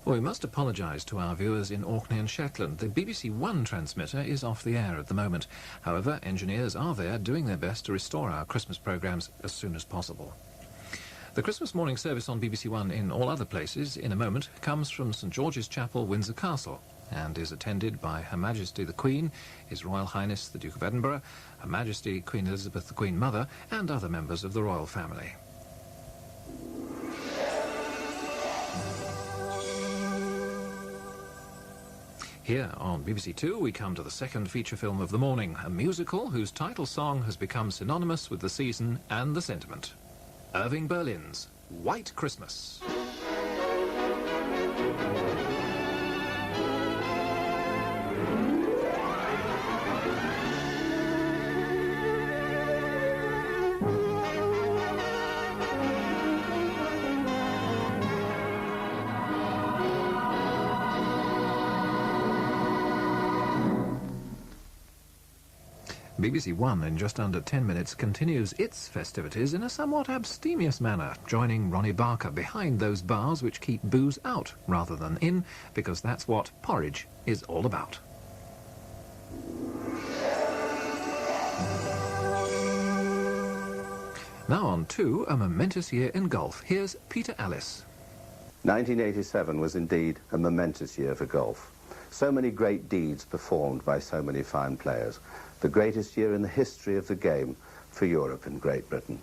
Well, we must apologise to our viewers in Orkney and Shetland. The BBC2 transmitter is off the air at the moment. However, engineers are there doing their best to restore our Christmas programmes as soon as possible. The Christmas morning service on BBC2 in all other places, in a moment, comes from St George's Chapel, Windsor Castle, and is attended by Her Majesty the Queen, His Royal Highness the Duke of Edinburgh, Her Majesty Queen Elizabeth the Queen Mother, and other members of the royal family. Here on BBC2, we come to the second feature film of the morning, a musical whose title song has become synonymous with the season and the sentiment. Irving Berlin's White Christmas. BBC2 in just under 10 minutes continues its festivities in a somewhat abstemious manner, joining Ronnie Barker behind those bars which keep booze out rather than in, because that's what porridge is all about. Now on to a momentous year in golf. Here's Peter Allis. 1987 was indeed a momentous year for golf. So many great deeds performed by so many fine players. The greatest year in the history of the game for Europe and Great Britain.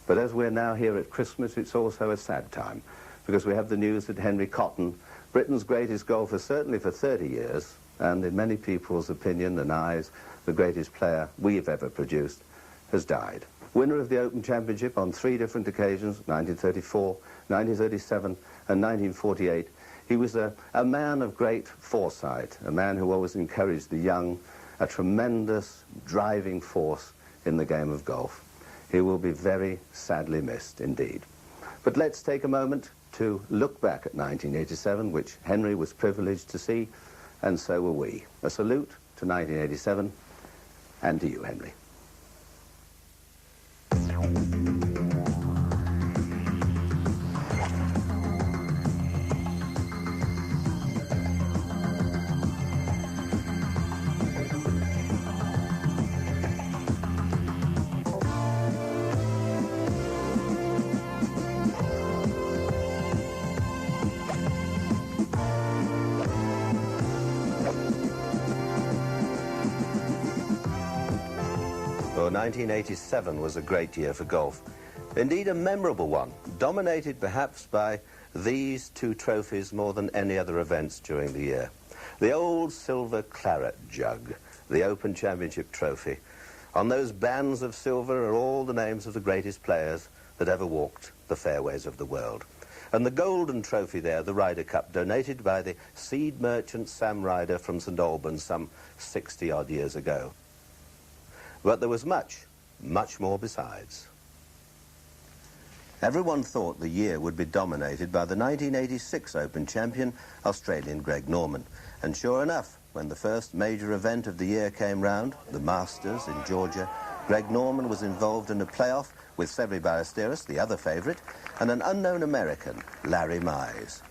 But as we're now here at Christmas, it's also a sad time, because we have the news that Henry Cotton, Britain's greatest golfer certainly for 30 years, and in many people's opinion and eyes, the greatest player we've ever produced, has died. Winner of the Open Championship on 3 different occasions, 1934, 1937 and 1948, he was a man of great foresight, a man who always encouraged the young, a tremendous driving force in the game of golf. He will be very sadly missed indeed. But let's take a moment to look back at 1987, which Henry was privileged to see, and so were we. A salute to 1987, and to you, Henry. Well, 1987 was a great year for golf. Indeed, a memorable one, dominated perhaps by these 2 trophies more than any other events during the year. The old silver claret jug, the Open Championship trophy. On those bands of silver are all the names of the greatest players that ever walked the fairways of the world. And the golden trophy there, the Ryder Cup, donated by the seed merchant Sam Ryder from St Albans some 60-odd years ago. But there was much, much more besides. Everyone thought the year would be dominated by the 1986 Open champion, Australian Greg Norman. And sure enough, when the first major event of the year came round, the Masters in Georgia, Greg Norman was involved in a playoff with Seve Ballesteros, the other favourite, and an unknown American, Larry Mize.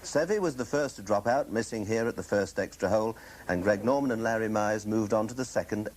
Seve was the first to drop out, missing here at the first extra hole, and Greg Norman and Larry Mize moved on to the second